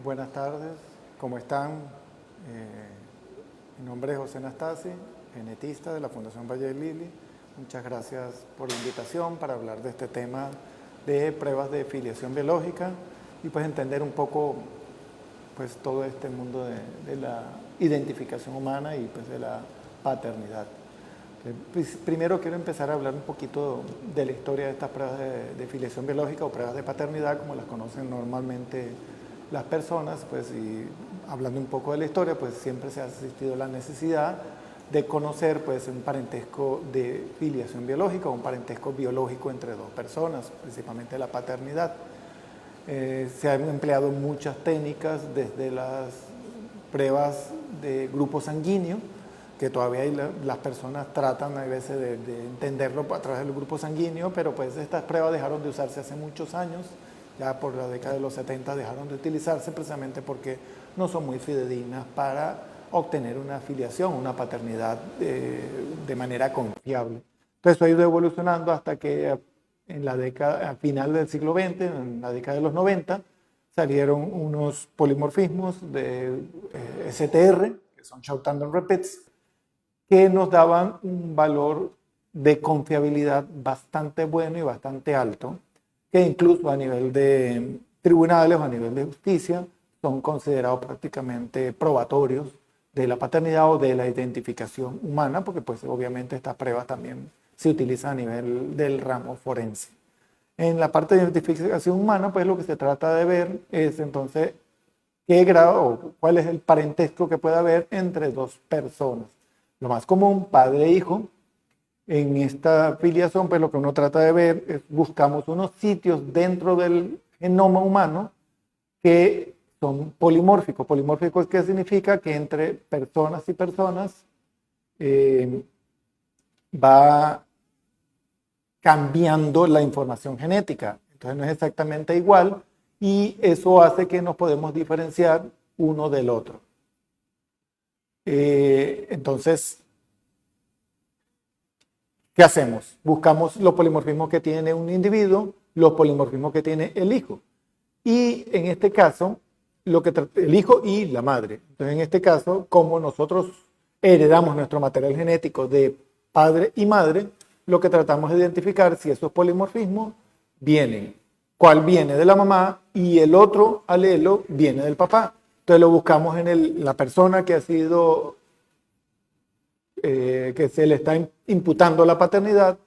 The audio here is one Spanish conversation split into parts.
Buenas tardes, ¿cómo están? Mi nombre es José Nastasi, genetista de la Fundación Valle de Lili. Muchas gracias por la invitación para hablar de este tema de pruebas de filiación biológica y pues entender un poco pues todo este mundo de la identificación humana y pues de la paternidad. Pues, primero quiero empezar a hablar un poquito de la historia de estas pruebas de filiación biológica o pruebas de paternidad, como las conocen normalmente las personas, pues, y hablando un poco de la historia, pues siempre se ha existido la necesidad de conocer pues un parentesco de filiación biológica o un parentesco biológico entre dos personas, principalmente la paternidad. Se han empleado muchas técnicas, desde las pruebas de grupo sanguíneo, que todavía las personas tratan a veces de entenderlo a través del grupo sanguíneo, pero pues estas pruebas dejaron de usarse hace muchos años, ya por la década de los 70 dejaron de utilizarse precisamente porque no son muy fidedignas para obtener una filiación, una paternidad de manera confiable. Entonces eso ha ido evolucionando hasta que en la década, a final del siglo XX, en la década de los 90, salieron unos polimorfismos de STR, que son Short Tandem Repeats, que nos daban un valor de confiabilidad bastante bueno y bastante alto, que incluso a nivel de tribunales o a nivel de justicia son considerados prácticamente probatorios de la paternidad o de la identificación humana, porque pues obviamente estas pruebas también se utilizan a nivel del ramo forense. En la parte de identificación humana, pues lo que se trata de ver es entonces qué grado o cuál es el parentesco que puede haber entre dos personas. Lo más común, padre e hijo. En esta filiación, pues lo que uno trata de ver es buscamos unos sitios dentro del genoma humano que son polimórficos. Polimórficos, ¿qué significa? Que entre personas y personas va cambiando la información genética. Entonces no es exactamente igual y eso hace que nos podemos diferenciar uno del otro. Entonces, ¿qué hacemos? Buscamos los polimorfismos que tiene un individuo, los polimorfismos que tiene el hijo. Y en este caso, el hijo y la madre. Entonces, en este caso, como nosotros heredamos nuestro material genético de padre y madre, lo que tratamos de identificar si esos polimorfismos vienen, cuál viene de la mamá y el otro alelo viene del papá. Entonces lo buscamos en la persona que ha sido, que se le está imputando la paternidad,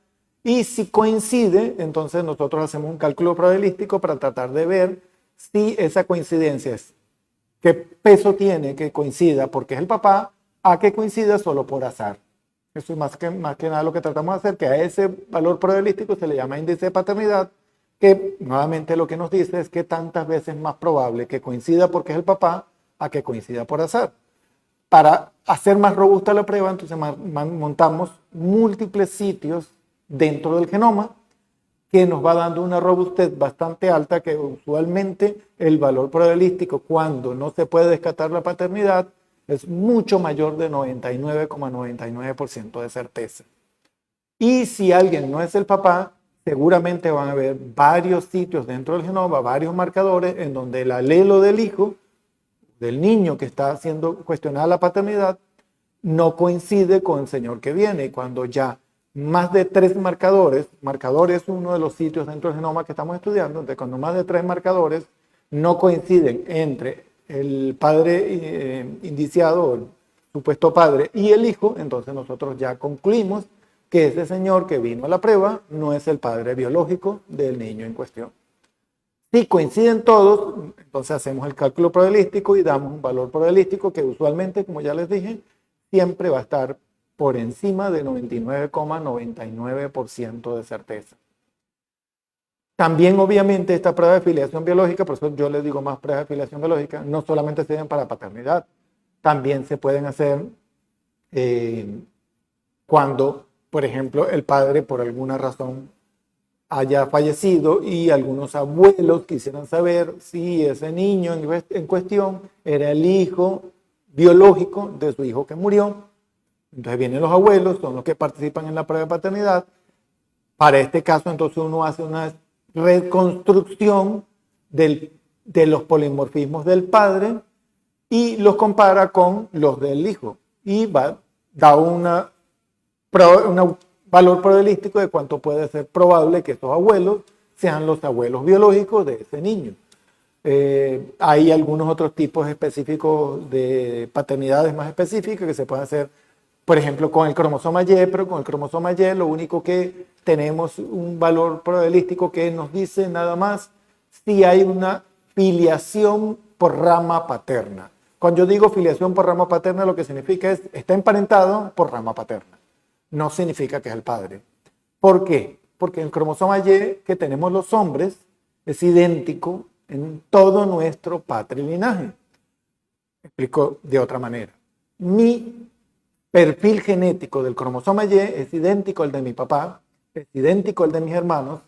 y si coincide, entonces nosotros hacemos un cálculo probabilístico para tratar de ver si esa coincidencia es, qué peso tiene que coincida porque es el papá, a que coincida solo por azar. Eso es más que nada lo que tratamos de hacer, que a ese valor probabilístico se le llama índice de paternidad, que nuevamente lo que nos dice es que tantas veces más probable que coincida porque es el papá a que coincida por azar. Para hacer más robusta la prueba, entonces montamos múltiples sitios dentro del genoma que nos va dando una robustez bastante alta, que usualmente el valor probabilístico cuando no se puede descartar la paternidad es mucho mayor de 99,99% de certeza. Y si alguien no es el papá, seguramente van a haber varios sitios dentro del genoma, varios marcadores en donde el alelo del hijo, del niño que está siendo cuestionada la paternidad, no coincide con el señor que viene. Y cuando ya más de 3 marcadores es uno de los sitios dentro del genoma que estamos estudiando, entonces cuando más de 3 marcadores no coinciden entre el padre indiciado o el supuesto padre y el hijo, entonces nosotros ya concluimos que ese señor que vino a la prueba no es el padre biológico del niño en cuestión. Si coinciden todos, entonces hacemos el cálculo probabilístico y damos un valor probabilístico que usualmente, como ya les dije, siempre va a estar por encima de 99,99% de certeza. También, obviamente, esta prueba de filiación biológica, por eso yo les digo más pruebas de filiación biológica, no solamente sirven para paternidad, también se pueden hacer cuando, por ejemplo, el padre por alguna razón haya fallecido y algunos abuelos quisieran saber si ese niño en cuestión era el hijo biológico de su hijo que murió. Entonces vienen los abuelos, son los que participan en la prueba de paternidad. Para este caso, entonces uno hace una reconstrucción del de los polimorfismos del padre y los compara con los del hijo. Y da un valor probabilístico de cuánto puede ser probable que estos abuelos sean los abuelos biológicos de ese niño. Hay algunos otros tipos específicos de paternidades más específicas que se pueden hacer, por ejemplo, con el cromosoma Y, pero con el cromosoma Y lo único que tenemos un valor probabilístico que nos dice nada más si hay una filiación por rama paterna. Cuando yo digo filiación por rama paterna, lo que significa es está emparentado por rama paterna. No significa que es el padre. ¿Por qué? Porque el cromosoma Y que tenemos los hombres es idéntico en todo nuestro patrilinaje. Explico de otra manera. Mi perfil genético del cromosoma Y es idéntico al de mi papá, es idéntico al de mis hermanos,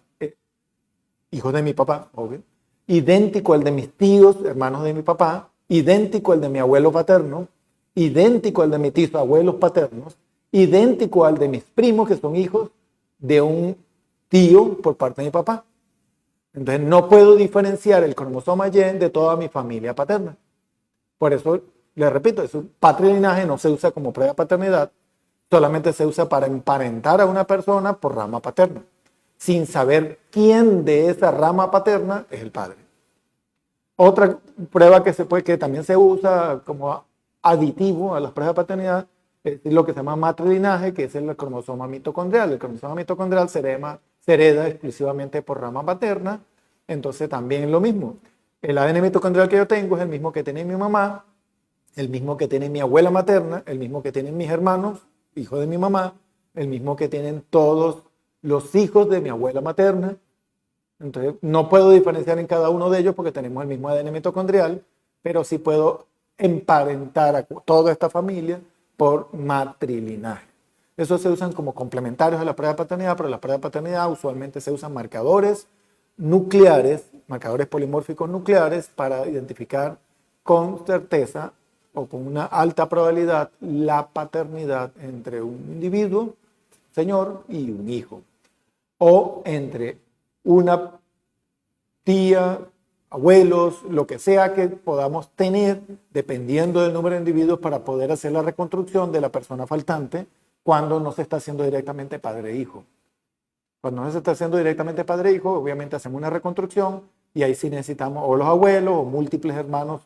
hijos de mi papá, obvio, idéntico al de mis tíos, hermanos de mi papá, idéntico al de mi abuelo paterno, idéntico al de mis tíos abuelos paternos, idéntico al de mis primos que son hijos de un tío por parte de mi papá. Entonces no puedo diferenciar el cromosoma Y de toda mi familia paterna. Por eso, le repito, su patrilinaje no se usa como prueba de paternidad, solamente se usa para emparentar a una persona por rama paterna, sin saber quién de esa rama paterna es el padre. Otra prueba que también se usa como aditivo a las pruebas de paternidad es lo que se llama matrilinaje, que es el cromosoma mitocondrial. El cromosoma mitocondrial se hereda exclusivamente por rama paterna, entonces también es lo mismo. El ADN mitocondrial que yo tengo es el mismo que tiene mi mamá, el mismo que tiene mi abuela materna, el mismo que tienen mis hermanos, hijos de mi mamá, el mismo que tienen todos los hijos de mi abuela materna. Entonces no puedo diferenciar en cada uno de ellos porque tenemos el mismo ADN mitocondrial, pero sí puedo emparentar a toda esta familia por matrilinaje. Esos se usan como complementarios a la prueba de paternidad, pero en la prueba de paternidad usualmente se usan marcadores nucleares, marcadores polimórficos nucleares para identificar con certeza o con una alta probabilidad la paternidad entre un individuo, señor, y un hijo. O entre una tía, abuelos, lo que sea que podamos tener, dependiendo del número de individuos, para poder hacer la reconstrucción de la persona faltante cuando no se está haciendo directamente padre-hijo. Cuando no se está haciendo directamente padre-hijo, obviamente hacemos una reconstrucción y ahí sí necesitamos o los abuelos o múltiples hermanos,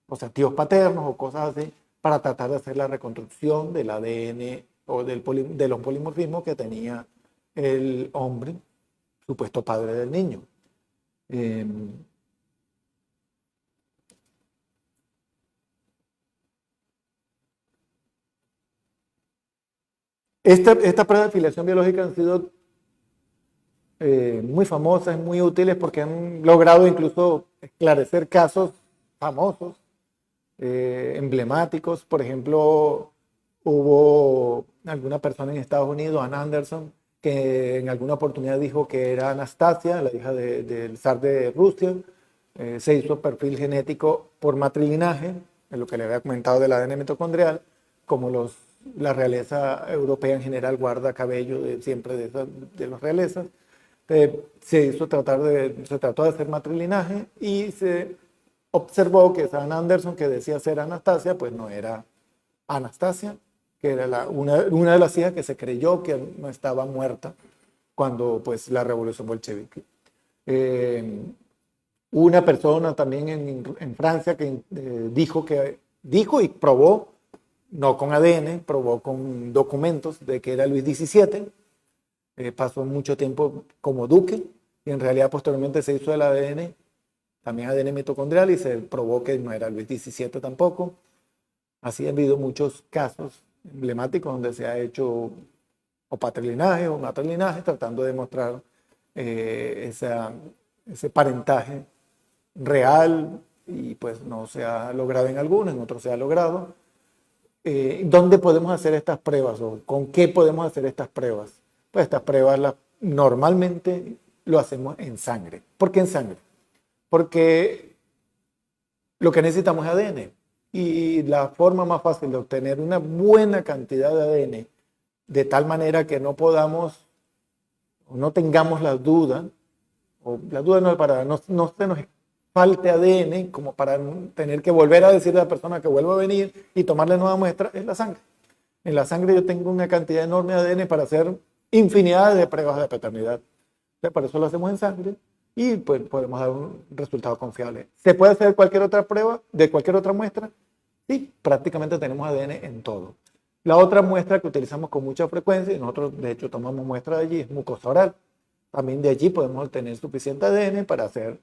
o sea, tíos paternos o cosas así, para tratar de hacer la reconstrucción del ADN o de los polimorfismos que tenía el hombre, supuesto padre del niño. Esta prueba de filiación biológica han sido muy famosas, muy útiles porque han logrado incluso esclarecer casos famosos, emblemáticos. Por ejemplo, hubo alguna persona en Estados Unidos, Ann Anderson, que en alguna oportunidad dijo que era Anastasia, la hija del zar de Rusia. Se hizo perfil genético por matrilinaje, en lo que le había comentado del ADN mitocondrial, como la realeza europea en general guarda cabello siempre de las realezas. Se trató de hacer matrilinaje y se observó que esa Ann Anderson que decía ser Anastasia, pues no era Anastasia, que era una de las hijas que se creyó que no estaba muerta cuando pues la revolución bolchevique. Una persona también en Francia que dijo y probó, no con ADN, probó con documentos de que era Luis XVII. Pasó mucho tiempo como duque y en realidad posteriormente se hizo el ADN, también ADN mitocondrial, y se probó que no era Luis XVII tampoco. Así ha habido muchos casos emblemáticos donde se ha hecho o patrilinaje o matrilinaje tratando de mostrar ese parentaje real, y pues no se ha logrado en algunos, en otros se ha logrado. ¿Dónde podemos hacer estas pruebas o con qué podemos hacer estas pruebas? Pues estas pruebas normalmente lo hacemos en sangre. ¿Por qué en sangre? Porque lo que necesitamos es ADN y la forma más fácil de obtener una buena cantidad de ADN de tal manera que no podamos o no tengamos la duda, o la duda no es para, no se nos falte ADN como para tener que volver a decirle a la persona que vuelva a venir y tomarle nueva muestra, es la sangre. En la sangre yo tengo una cantidad enorme de ADN para hacer infinidad de pruebas de paternidad. Entonces, por eso lo hacemos en sangre y pues podemos dar un resultado confiable. ¿Se puede hacer cualquier otra prueba de cualquier otra muestra? Sí, prácticamente tenemos ADN en todo. La otra muestra que utilizamos con mucha frecuencia, y nosotros de hecho tomamos muestra de allí, es mucosa oral. También de allí podemos obtener suficiente ADN para hacer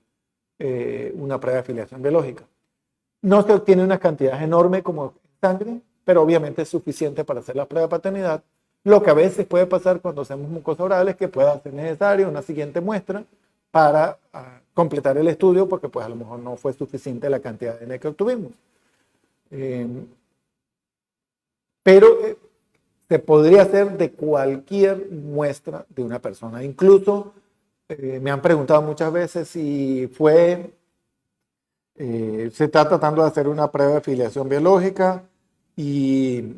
una prueba de filiación biológica. No se obtiene una cantidad enorme como sangre, pero obviamente es suficiente para hacer la prueba de paternidad. Lo que a veces puede pasar cuando hacemos mucosa oral es que pueda ser necesario una siguiente muestra para completar el estudio, porque pues a lo mejor no fue suficiente la cantidad de ADN que obtuvimos. Pero se podría hacer de cualquier muestra de una persona. Incluso me han preguntado muchas veces si se está tratando de hacer una prueba de filiación biológica y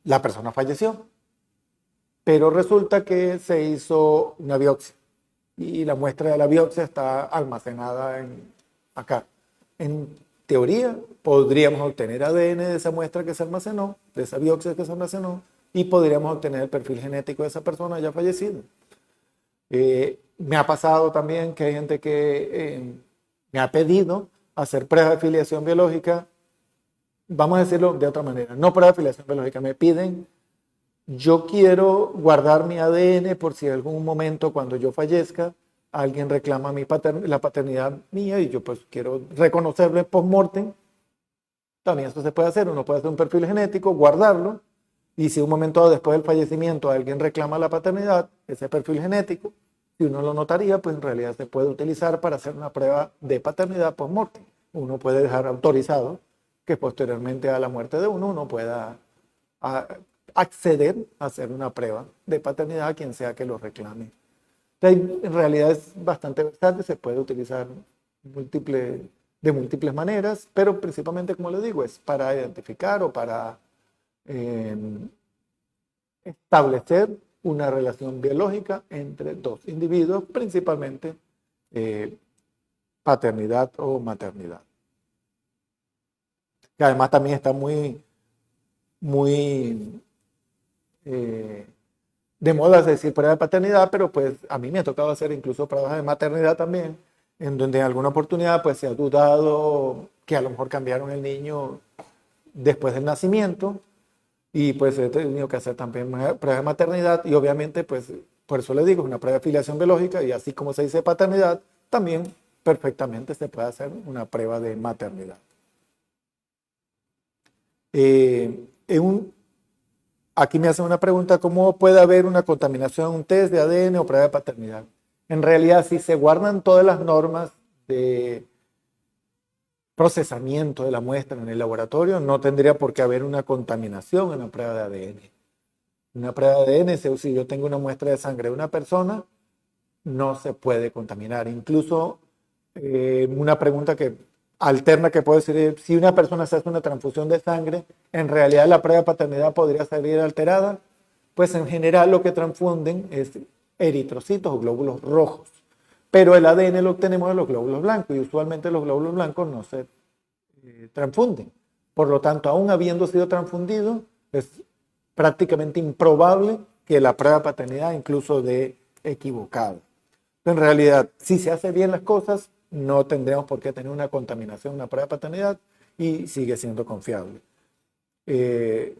la persona falleció, pero resulta que se hizo una biopsia y la muestra de la biopsia está almacenada acá. En teoría, podríamos obtener ADN de esa muestra que se almacenó, de esa biopsia que se almacenó, y podríamos obtener el perfil genético de esa persona ya fallecida. Me ha pasado también que hay gente que me ha pedido hacer pruebas de filiación biológica, vamos a decirlo de otra manera, no pruebas de filiación biológica, me piden, yo quiero guardar mi ADN por si en algún momento cuando yo fallezca, alguien reclama la paternidad mía y yo pues quiero reconocerlo post-mortem. También esto se puede hacer, uno puede hacer un perfil genético, guardarlo, y si un momento después del fallecimiento alguien reclama la paternidad, ese perfil genético, si uno lo notaría, pues en realidad se puede utilizar para hacer una prueba de paternidad post-mortem. Uno puede dejar autorizado que posteriormente a la muerte de uno pueda acceder a hacer una prueba de paternidad a quien sea que lo reclame. Entonces, en realidad es bastante versátil, se puede utilizar de múltiples maneras, pero principalmente, como les digo, es para identificar o para establecer una relación biológica entre dos individuos, principalmente paternidad o maternidad. Que además también está muy de moda decir prueba de paternidad, pero pues a mí me ha tocado hacer incluso pruebas de maternidad también, en donde en alguna oportunidad pues se ha dudado que a lo mejor cambiaron el niño después del nacimiento, y pues he tenido que hacer también pruebas de maternidad, y obviamente pues por eso le digo, es una prueba de filiación biológica, y así como se dice paternidad, también perfectamente se puede hacer una prueba de maternidad. Aquí me hacen una pregunta, ¿cómo puede haber una contaminación en un test de ADN o prueba de paternidad? En realidad, si se guardan todas las normas de procesamiento de la muestra en el laboratorio, no tendría por qué haber una contaminación en la prueba de ADN. Una prueba de ADN, si yo tengo una muestra de sangre de una persona, no se puede contaminar. Incluso una pregunta alterna que puedo decir es, si una persona se hace una transfusión de sangre, en realidad la prueba de paternidad podría salir alterada. Pues en general lo que transfunden es eritrocitos o glóbulos rojos, pero el ADN lo obtenemos de los glóbulos blancos y usualmente los glóbulos blancos no se transfunden. Por lo tanto, aún habiendo sido transfundido, es prácticamente improbable que la prueba de paternidad incluso dé equivocado. En realidad, si se hace bien las cosas, no tendríamos por qué tener una contaminación, una prueba de paternidad, y sigue siendo confiable. Se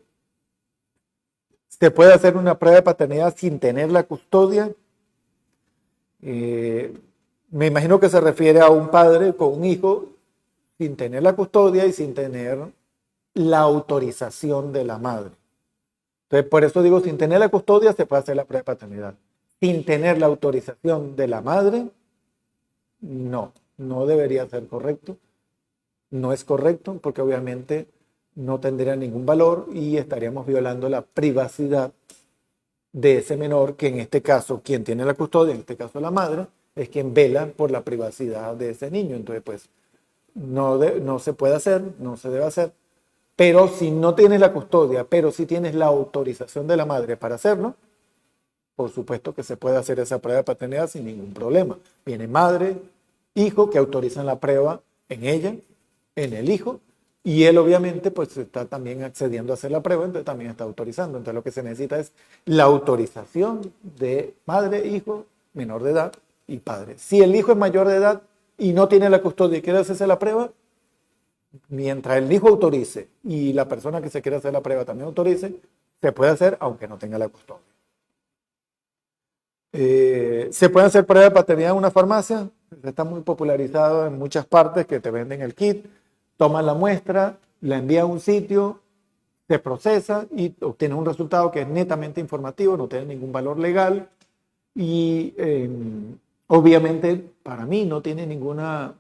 puede hacer una prueba de paternidad sin tener la custodia. Me imagino que se refiere a un padre con un hijo sin tener la custodia y sin tener la autorización de la madre. Entonces, por eso digo, sin tener la custodia se puede hacer la prueba de paternidad. Sin tener la autorización de la madre, no debería ser correcto. No es correcto porque obviamente no tendría ningún valor y estaríamos violando la privacidad de ese menor, que en este caso, quien tiene la custodia, en este caso la madre, es quien vela por la privacidad de ese niño. Entonces, pues, no se puede hacer, no se debe hacer. Pero si no tienes la custodia, pero si tienes la autorización de la madre para hacerlo, por supuesto que se puede hacer esa prueba de paternidad sin ningún problema. Viene madre, hijo que autorizan la prueba en ella, en el hijo, y él obviamente pues está también accediendo a hacer la prueba, entonces también está autorizando. Entonces lo que se necesita es la autorización de madre, hijo, menor de edad y padre. Si el hijo es mayor de edad y no tiene la custodia y quiere hacerse la prueba, mientras el hijo autorice y la persona que se quiere hacer la prueba también autorice, se puede hacer aunque no tenga la custodia. ¿Se puede hacer prueba de paternidad en una farmacia? Está muy popularizado en muchas partes que te venden el kit, toman la muestra, la envían a un sitio, se procesa y obtienes un resultado que es netamente informativo, no tiene ningún valor legal y obviamente para mí no tiene ninguna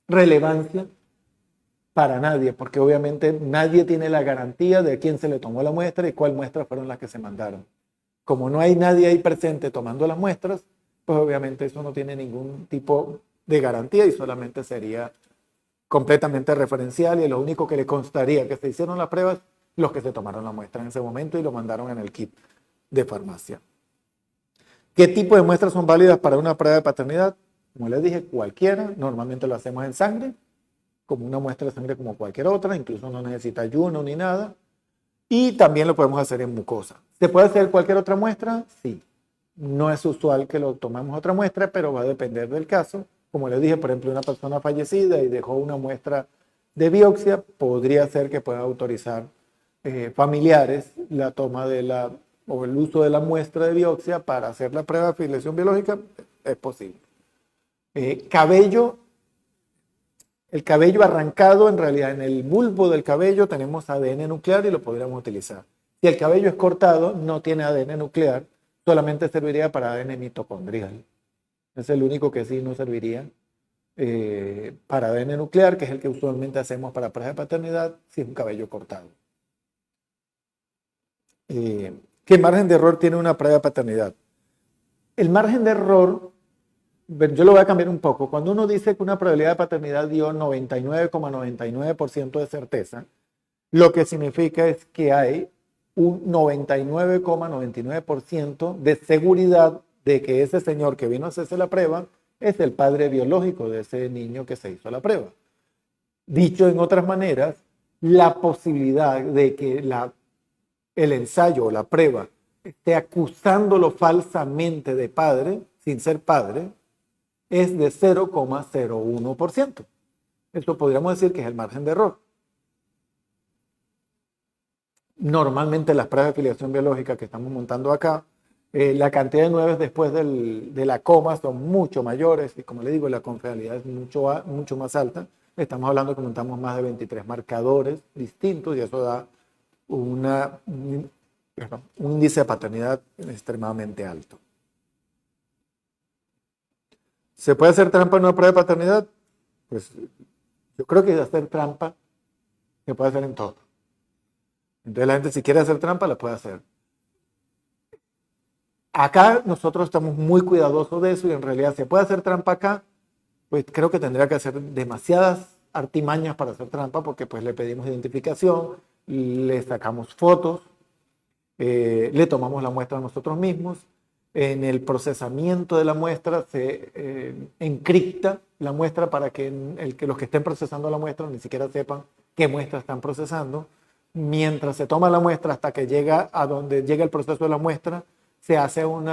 relevancia para nadie, porque obviamente nadie tiene la garantía de quién se le tomó la muestra y cuál muestras fueron las que se mandaron. Como no hay nadie ahí presente tomando las muestras, pues obviamente eso no tiene ningún tipo de garantía y solamente sería completamente referencial y lo único que le constaría que se hicieron las pruebas, los que se tomaron la muestra en ese momento y lo mandaron en el kit de farmacia. ¿Qué tipo de muestras son válidas para una prueba de paternidad? Como les dije, cualquiera, normalmente lo hacemos en sangre, como una muestra de sangre como cualquier otra, incluso no necesita ayuno ni nada. Y también lo podemos hacer en mucosa. ¿Se puede hacer cualquier otra muestra? Sí. No es usual que lo tomemos otra muestra, pero va a depender del caso. Como les dije, por ejemplo, una persona fallecida y dejó una muestra de biopsia, podría ser que pueda autorizar familiares la toma o el uso de la muestra de biopsia para hacer la prueba de filiación biológica. Es posible. Cabello. El cabello arrancado, en realidad en el bulbo del cabello tenemos ADN nuclear y lo podríamos utilizar. Si el cabello es cortado, no tiene ADN nuclear, solamente serviría para ADN mitocondrial. Es el único que sí no serviría para ADN nuclear, que es el que usualmente hacemos para pruebas de paternidad si es un cabello cortado. ¿Qué margen de error tiene una prueba de paternidad? El margen de error, yo lo voy a cambiar un poco. Cuando uno dice que una probabilidad de paternidad dio 99,99% de certeza, lo que significa es que hay un 99,99% de seguridad de que ese señor que vino a hacerse la prueba es el padre biológico de ese niño que se hizo la prueba. Dicho en otras maneras, la posibilidad de que el ensayo o la prueba esté acusándolo falsamente de padre, sin ser padre, es de 0,01%. Esto podríamos decir que es el margen de error. Normalmente las pruebas de filiación biológica que estamos montando acá, la cantidad de 9 después de la coma son mucho mayores y como le digo, la confiabilidad es mucho más alta. Estamos hablando que montamos más de 23 marcadores distintos y eso da un índice de paternidad extremadamente alto. ¿Se puede hacer trampa en una prueba de paternidad? Pues yo creo que hacer trampa se puede hacer en todo. Entonces la gente si quiere hacer trampa la puede hacer. Acá nosotros estamos muy cuidadosos de eso y en realidad se puede hacer trampa acá, pues creo que tendría que hacer demasiadas artimañas para hacer trampa porque pues le pedimos identificación, le sacamos fotos, le tomamos la muestra a nosotros mismos. En el procesamiento de la muestra se encripta la muestra para que los que estén procesando la muestra ni siquiera sepan qué muestra están procesando. Mientras se toma la muestra hasta que llega a donde llega el proceso de la muestra, se hace un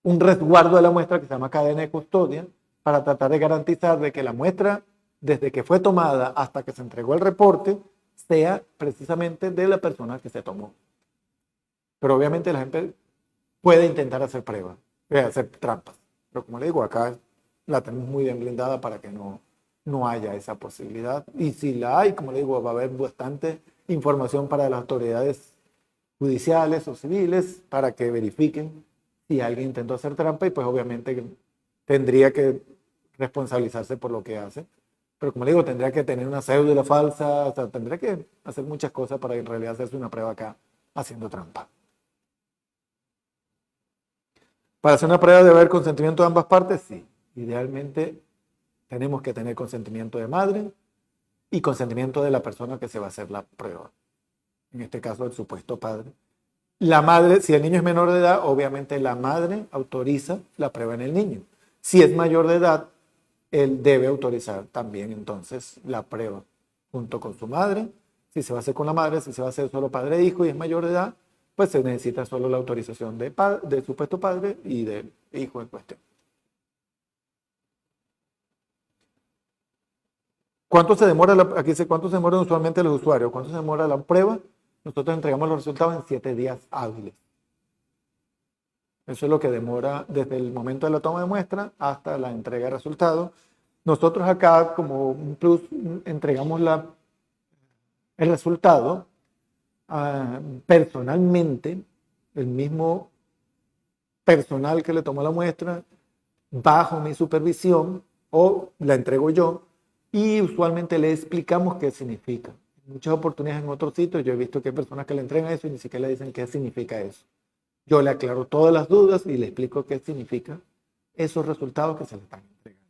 resguardo de la muestra que se llama cadena de custodia para tratar de garantizar de que la muestra, desde que fue tomada hasta que se entregó el reporte, sea precisamente de la persona que se tomó. Pero obviamente la gente puede intentar hacer pruebas, hacer trampas. Pero como le digo, acá la tenemos muy bien blindada para que no haya esa posibilidad. Y si la hay, como le digo, va a haber bastante información para las autoridades judiciales o civiles para que verifiquen si alguien intentó hacer trampa y pues obviamente tendría que responsabilizarse por lo que hace. Pero como le digo, tendría que tener una cédula falsa, o sea, tendría que hacer muchas cosas para en realidad hacerse una prueba acá haciendo trampa. Para hacer una prueba debe haber consentimiento de ambas partes, sí. Idealmente tenemos que tener consentimiento de madre y consentimiento de la persona que se va a hacer la prueba. En este caso, el supuesto padre. La madre, si el niño es menor de edad, obviamente la madre autoriza la prueba en el niño. Si es mayor de edad, él debe autorizar también entonces la prueba junto con su madre. Si se va a hacer con la madre, si se va a hacer solo padre e hijo y es mayor de edad, pues se necesita solo la autorización del supuesto padre y del hijo en cuestión. ¿Cuánto se demora, aquí dice, cuánto se demoran usualmente los usuarios? ¿Cuánto se demora la prueba? Nosotros entregamos los resultados en 7 días hábiles. Eso es lo que demora desde el momento de la toma de muestra hasta la entrega de resultados. Nosotros acá, como un plus, entregamos el resultado personalmente, el mismo personal que le tomó la muestra, bajo mi supervisión, o la entrego yo, y usualmente le explicamos qué significa. En muchas oportunidades en otros sitios yo he visto que hay personas que le entregan eso y ni siquiera le dicen qué significa eso. Yo le aclaro todas las dudas y le explico qué significa esos resultados que se le están entregando.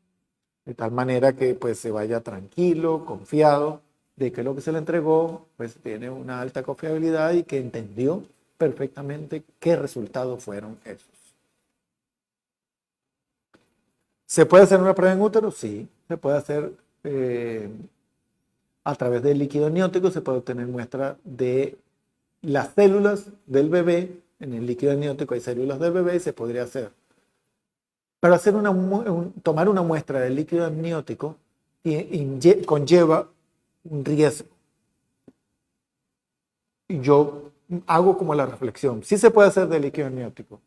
De tal manera que pues se vaya tranquilo, confiado de que lo que se le entregó pues tiene una alta confiabilidad y que entendió perfectamente qué resultados fueron esos. ¿Se puede hacer una prueba en útero? Sí, se puede hacer a través del líquido amniótico, se puede obtener muestra de las células del bebé. En el líquido amniótico hay células del bebé y se podría hacer. Pero tomar una muestra del líquido amniótico conlleva un riesgo. Y yo hago como la reflexión. Sí se puede hacer del líquido amniótico.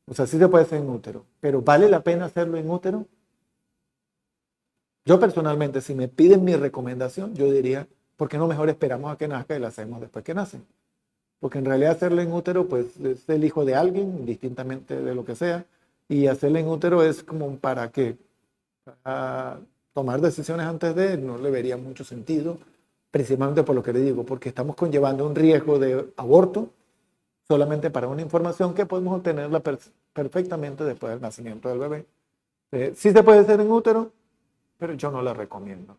O sea, sí se puede hacer en útero. Pero ¿vale la pena hacerlo en útero? Yo personalmente, si me piden mi recomendación, yo diría, ¿por qué no mejor esperamos a que nazca y lo hacemos después que nace? Porque en realidad hacerlo en útero, pues es el hijo de alguien, distintamente de lo que sea, y hacerlo en útero es como para que tomar decisiones antes de, no le vería mucho sentido, principalmente por lo que le digo, porque estamos conllevando un riesgo de aborto solamente para una información que podemos obtenerla perfectamente después del nacimiento del bebé. Sí se puede hacer en útero, pero yo no la recomiendo.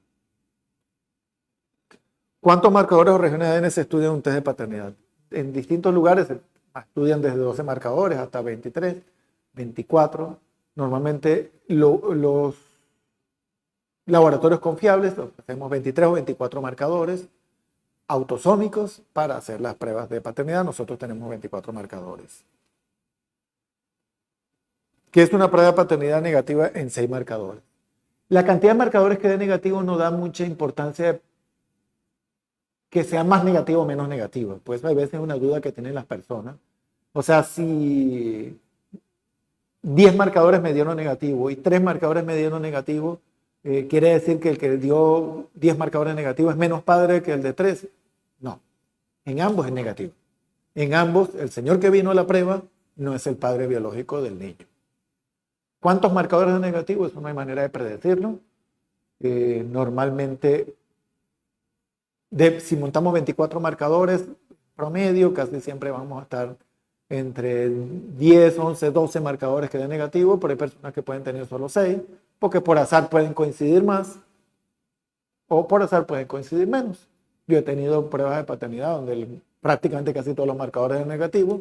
¿Cuántos marcadores o regiones de ADN se estudian en un test de paternidad? En distintos lugares se estudian desde 12 marcadores hasta 23, 24. Normalmente los laboratorios confiables hacemos 23 o 24 marcadores autosómicos para hacer las pruebas de paternidad. Nosotros tenemos 24 marcadores. ¿Qué es una prueba de paternidad negativa en 6 marcadores? La cantidad de marcadores que dé negativo no da mucha importancia que sea más negativo o menos negativo. Pues a veces es una duda que tienen las personas. O sea, si 10 marcadores me dieron negativo y 3 marcadores me dieron negativo, ¿quiere decir que el que dio 10 marcadores negativos es menos padre que el de 3? No, en ambos es negativo. En ambos, el señor que vino a la prueba no es el padre biológico del niño. ¿Cuántos marcadores son negativos? Eso no hay manera de predecirlo. Normalmente, si montamos 24 marcadores promedio, casi siempre vamos a estar entre 10, 11, 12 marcadores que den negativo, pero hay personas que pueden tener solo 6, porque por azar pueden coincidir más o por azar pueden coincidir menos. Yo he tenido pruebas de paternidad donde prácticamente casi todos los marcadores son negativos,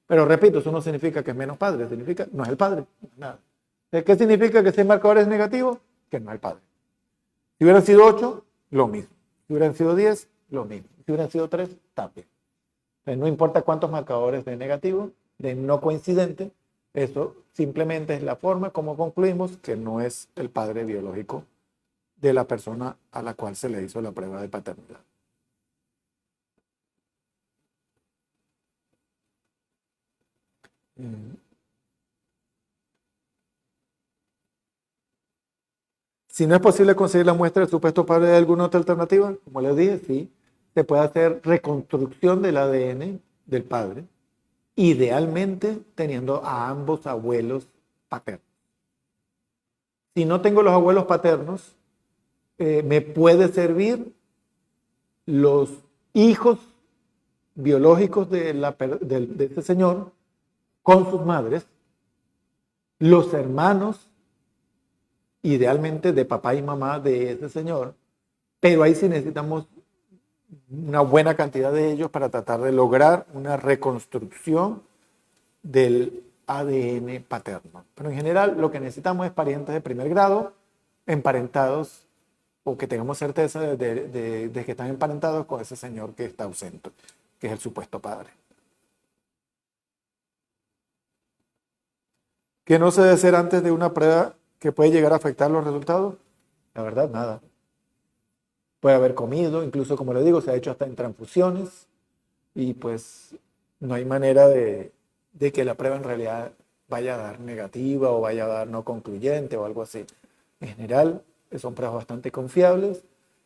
pero repito, eso no significa que es menos padre, significa no es el padre, no es nada. ¿Qué significa que 6 marcadores negativos? Que no es el padre. Si hubieran sido 8, lo mismo. Si hubieran sido 10, lo mismo. Si hubieran sido 3, también. Entonces, no importa cuántos marcadores de negativo, de no coincidente, eso simplemente es la forma como concluimos que no es el padre biológico de la persona a la cual se le hizo la prueba de paternidad. Si no es posible conseguir la muestra del supuesto padre de alguna otra alternativa, como les dije, sí, se puede hacer reconstrucción del ADN del padre, idealmente teniendo a ambos abuelos paternos. Si no tengo los abuelos paternos, me puede servir los hijos biológicos de este señor con sus madres, los hermanos, idealmente de papá y mamá de ese señor, pero ahí sí necesitamos una buena cantidad de ellos para tratar de lograr una reconstrucción del ADN paterno. Pero en general lo que necesitamos es parientes de primer grado, emparentados o que tengamos certeza de que están emparentados con ese señor que está ausente, que es el supuesto padre. ¿Qué no se debe hacer antes de una prueba que puede llegar a afectar los resultados? La verdad, nada. Puede haber comido, incluso como le digo, se ha hecho hasta en transfusiones y pues no hay manera de que la prueba en realidad vaya a dar negativa o vaya a dar no concluyente o algo así. En general, son pruebas bastante confiables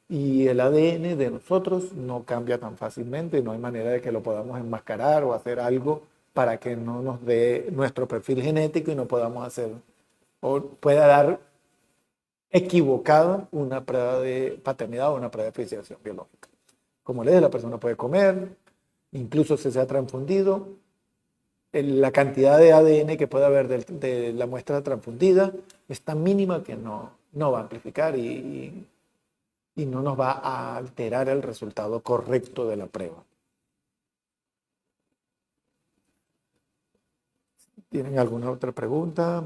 y el ADN de nosotros no cambia tan fácilmente, no hay manera de que lo podamos enmascarar o hacer algo para que no nos dé nuestro perfil genético y no podamos hacer o pueda dar equivocado una prueba de paternidad o una prueba de filiación biológica. Como le dije, la persona puede comer, incluso si se ha transfundido, la cantidad de ADN que puede haber de la muestra transfundida es tan mínima que no va a amplificar y no nos va a alterar el resultado correcto de la prueba. ¿Tienen alguna otra pregunta?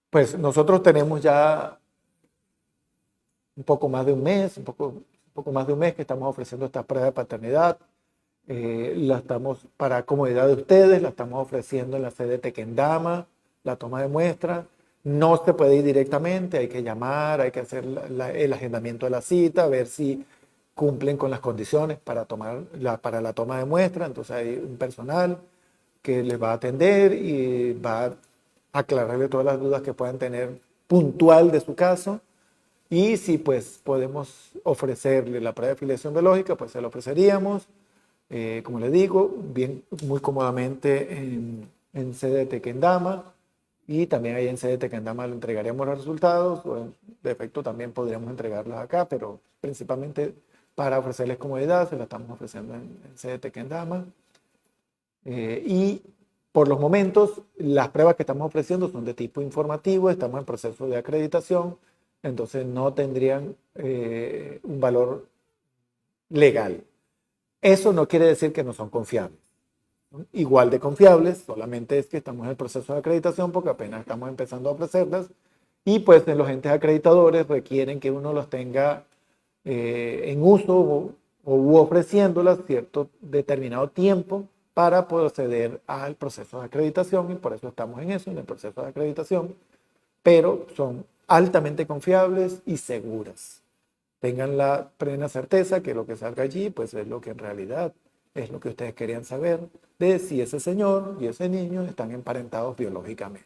Pues nosotros tenemos ya un poco más de un mes, un poco más de un mes que estamos ofreciendo esta prueba de paternidad. La estamos, para comodidad de ustedes, la estamos ofreciendo en la sede de Tequendama, la toma de muestra. No se puede ir directamente, hay que llamar, hay que hacer el agendamiento de la cita, ver si cumplen con las condiciones para la toma de muestra. Entonces hay un personal que les va a atender y va a aclararle todas las dudas que puedan tener puntual de su caso. Y si pues podemos ofrecerle la prueba de filiación biológica, pues se la ofreceríamos, como le digo, bien, muy cómodamente en sede de Tequendama, y también ahí en sede de Tequendama le entregaríamos los resultados, o en defecto también podríamos entregarlos acá, pero principalmente para ofrecerles comodidad se la estamos ofreciendo en sede de Tequendama. Y por los momentos, las pruebas que estamos ofreciendo son de tipo informativo, estamos en proceso de acreditación, entonces no tendrían un valor legal. Eso no quiere decir que no son confiables. Son igual de confiables, solamente es que estamos en el proceso de acreditación porque apenas estamos empezando a ofrecerlas y pues los entes acreditadores requieren que uno los tenga en uso o ofreciéndolas cierto determinado tiempo para proceder al proceso de acreditación y por eso estamos en eso, en el proceso de acreditación, pero son altamente confiables y seguras. Tengan la plena certeza que lo que salga allí pues es lo que en realidad es lo que ustedes querían saber de si ese señor y ese niño están emparentados biológicamente.